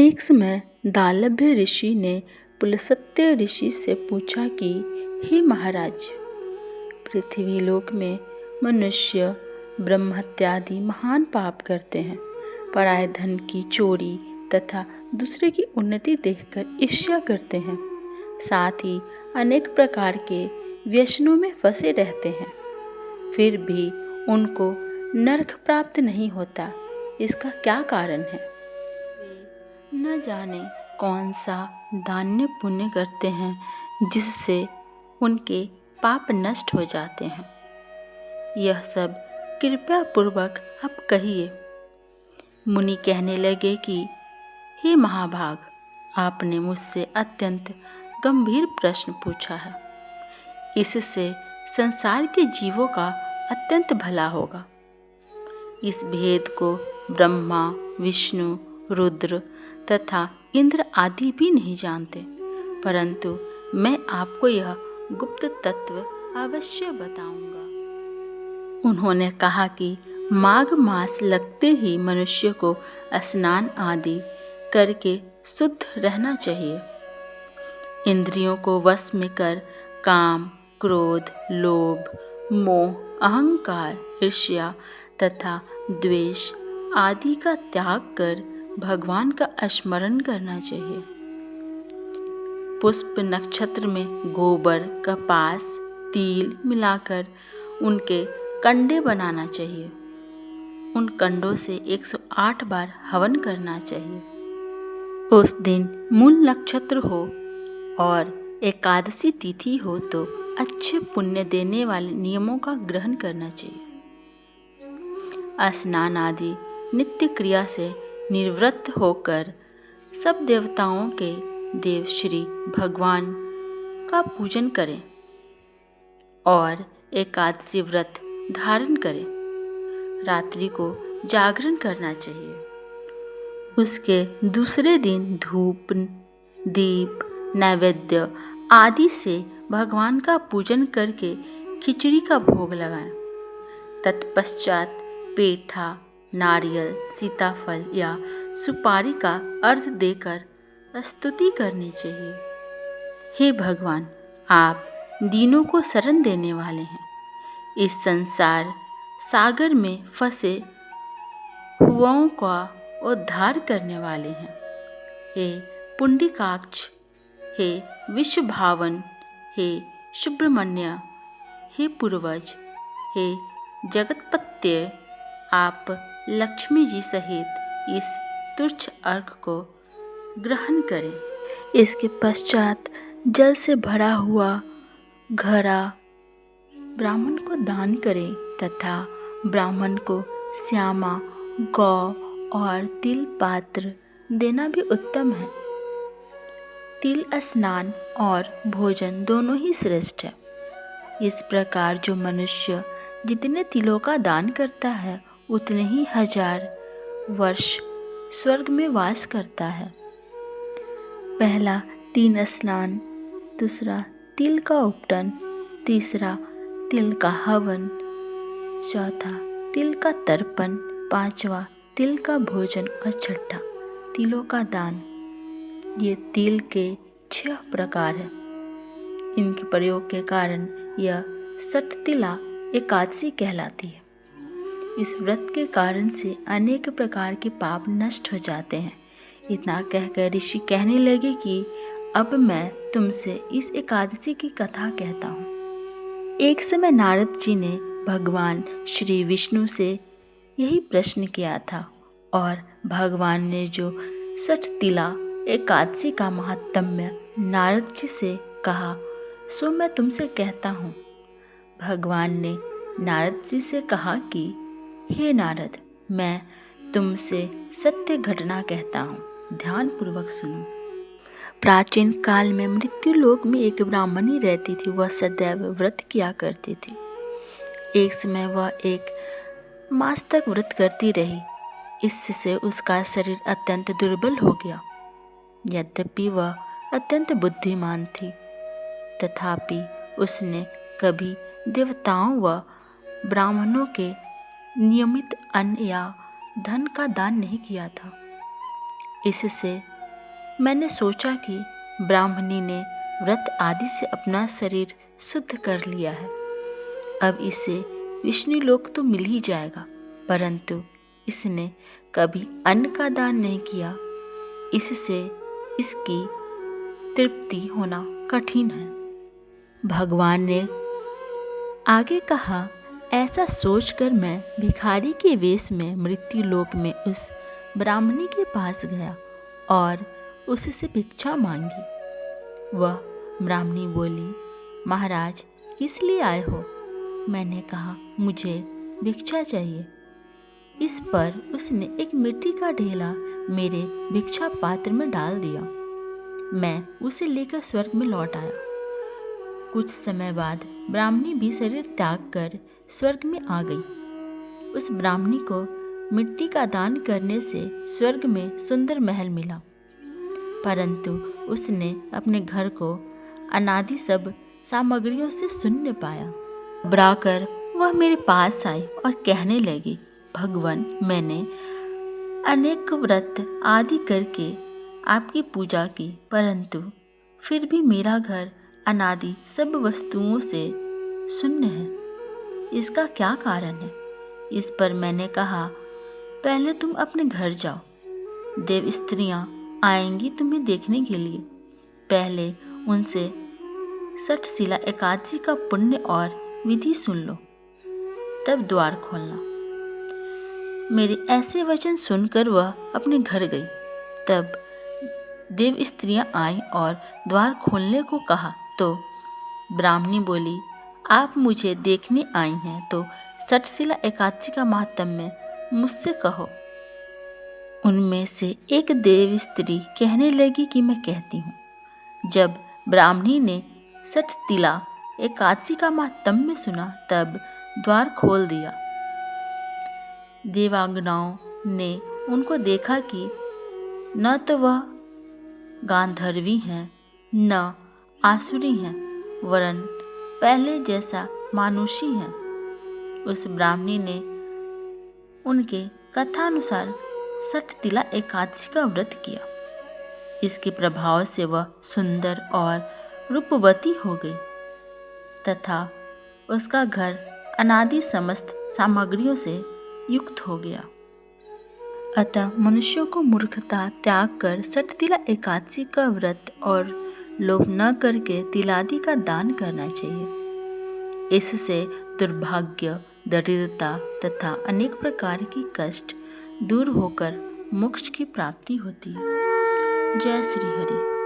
एक समय दालभ्य ऋषि ने पुलस्त्य ऋषि से पूछा कि हे महाराज, पृथ्वी लोक में मनुष्य ब्रह्मत्यादि महान पाप करते हैं, पराये धन की चोरी तथा दूसरे की उन्नति देखकर ईर्ष्या करते हैं, साथ ही अनेक प्रकार के व्यसनों में फंसे रहते हैं, फिर भी उनको नरक प्राप्त नहीं होता। इसका क्या कारण है? वे न जाने कौन सा दान्य पुण्य करते हैं जिससे उनके पाप नष्ट हो जाते हैं। यह सब कृपया पूर्वक आप कहिए। मुनि कहने लगे कि हे महाभाग, आपने मुझसे अत्यंत गंभीर प्रश्न पूछा है। इससे संसार के जीवों का अत्यंत भला होगा। इस भेद को ब्रह्मा, विष्णु, रुद्र तथा इंद्र आदि भी नहीं जानते, परंतु मैं आपको यह गुप्त तत्व अवश्य बताऊंगा। उन्होंने कहा कि माघ मास लगते ही मनुष्य को स्नान आदि करके शुद्ध रहना चाहिए। इंद्रियों को वश में कर काम, क्रोध, लोभ, मोह, अहंकार, ईर्ष्या तथा द्वेष आदि का त्याग कर भगवान का स्मरण करना चाहिए। पुष्प नक्षत्र में गोबर, कपास, तिल मिलाकर उनके कंडे बनाना चाहिए। उन कंडों से 108 बार हवन करना चाहिए। उस दिन मूल नक्षत्र हो और एकादशी तिथि हो तो अच्छे पुण्य देने वाले नियमों का ग्रहण करना चाहिए। स्नान आदि नित्य क्रिया से निवृत्त होकर सब देवताओं के देव श्री भगवान का पूजन करें और एकादशी व्रत धारण करें। रात्रि को जागरण करना चाहिए। उसके दूसरे दिन धूप, दीप, नैवेद्य आदि से भगवान का पूजन करके खिचड़ी का भोग लगाएं। तत्पश्चात पेठा, नारियल, सीताफल या सुपारी का अर्घ देकर स्तुति करनी चाहिए। हे भगवान, आप दीनों को शरण देने वाले हैं, इस संसार सागर में फंसे हुओं का उद्धार करने वाले हैं। हे पुंडीकाक्ष, हे विश्वभावन, हे सुब्रमण्य, हे पूर्वज, हे जगतपत्य, आप लक्ष्मी जी सहित इस तुच्छ अर्घ को ग्रहण करें। इसके पश्चात जल से भरा हुआ घड़ा ब्राह्मण को दान करें तथा ब्राह्मण को श्यामा, गौ और तिल पात्र देना भी उत्तम है। तिल स्नान और भोजन दोनों ही श्रेष्ठ है। इस प्रकार जो मनुष्य जितने तिलों का दान करता है उतने ही 1000 वर्ष स्वर्ग में वास करता है। पहला 3 स्नान, दूसरा तिल का उपटन, तीसरा तिल का हवन, चौथा तिल का तर्पण, पांचवा तिल का भोजन और छठा तिलों का दान। ये तिल के 6 प्रकार हैं। इनके प्रयोग के कारण यह षटतिला एकादशी कहलाती है। इस व्रत के कारण से अनेक प्रकार के पाप नष्ट हो जाते हैं। इतना कहकर ऋषि कहने लगे कि अब मैं तुमसे इस एकादशी की कथा कहता हूँ। एक समय नारद जी ने भगवान श्री विष्णु से यही प्रश्न किया था और भगवान ने जो षटतिला एकादशी का महात्म्य नारद जी से कहा सो मैं तुमसे कहता हूँ। भगवान ने नारद जी से कहा कि हे नारद, मैं तुमसे सत्य घटना कहता हूँ, ध्यान पूर्वक सुनो। प्राचीन काल में मृत्यु लोक में एक ब्राह्मणी रहती थी। वह सदैव व्रत किया करती थी। एक समय वह 1 मास तक व्रत करती रही। इससे उसका शरीर अत्यंत दुर्बल हो गया। यद्यपि वह अत्यंत बुद्धिमान थी, तथापि उसने कभी देवताओं व ब्राह्मणों के नियमित अन्न या धन का दान नहीं किया था। इससे मैंने सोचा कि ब्राह्मणी ने व्रत आदि से अपना शरीर शुद्ध कर लिया है, अब इसे विष्णु लोक तो मिल ही जाएगा, परंतु इसने कभी अन्न का दान नहीं किया, इससे इसकी तृप्ति होना कठिन है। भगवान ने आगे कहा, ऐसा सोचकर मैं भिखारी के वेश में मृत्यु लोक में उस ब्राह्मणी के पास गया और उससे भिक्षा मांगी। वह ब्राह्मणी बोली, महाराज किस लिए आए हो? मैंने कहा, मुझे भिक्षा चाहिए। इस पर उसने एक मिट्टी का ढेला मेरे भिक्षा पात्र में डाल दिया। मैं उसे लेकर स्वर्ग में लौट आया। कुछ समय बाद ब्राह्मणी भी शरीर त्याग कर स्वर्ग में आ गई। उस ब्राह्मणी को मिट्टी का दान करने से स्वर्ग में सुंदर महल मिला, परंतु उसने अपने घर को अनादि सब सामग्रियों से शून्य पाया। घबराकर वह मेरे पास आई और कहने लगी, भगवान, मैंने अनेक व्रत आदि करके आपकी पूजा की, परंतु फिर भी मेरा घर अनादि सब वस्तुओं से शून्य है। इसका क्या कारण है? इस पर मैंने कहा, पहले तुम अपने घर जाओ, देव स्त्रियां आएंगी तुम्हें देखने के लिए। पहले उनसे षटशिला एकादशी का पुण्य और विधि सुन लो, तब द्वार खोलना। मेरे ऐसे वचन सुनकर वह अपने घर गई। तब देव स्त्रियां आईं और द्वार खोलने को कहा तो ब्राह्मणी बोली, आप मुझे देखने आई हैं तो षटशिला एकादशी का महात्म्य मुझसे कहो। उनमें से एक देव स्त्री कहने लगी कि मैं कहती हूँ। जब ब्राह्मणी ने षटशिला एकादशी का महात्म्य सुना, तब द्वार खोल दिया। देवांगनाओं ने उनको देखा कि न तो वह गांधर्वी हैं न आसुरी हैं, वरन पहले जैसा मानुषी हैं। उस ब्राह्मणी ने उनके कथानुसार षटशिला एकादशी का व्रत किया। इसके प्रभाव से वह सुंदर और रूपवती हो गई तथा उसका घर अनादि समस्त सामग्रियों से युक्त हो गया। अतः मनुष्यों को मूर्खता त्याग कर षटशिला एकादशी का व्रत और लोभ न करके तिलादि का दान करना चाहिए। इससे दुर्भाग्य, दरिद्रता तथा अनेक प्रकार की कष्ट दूर होकर मोक्ष की प्राप्ति होती है। जय श्री हरि।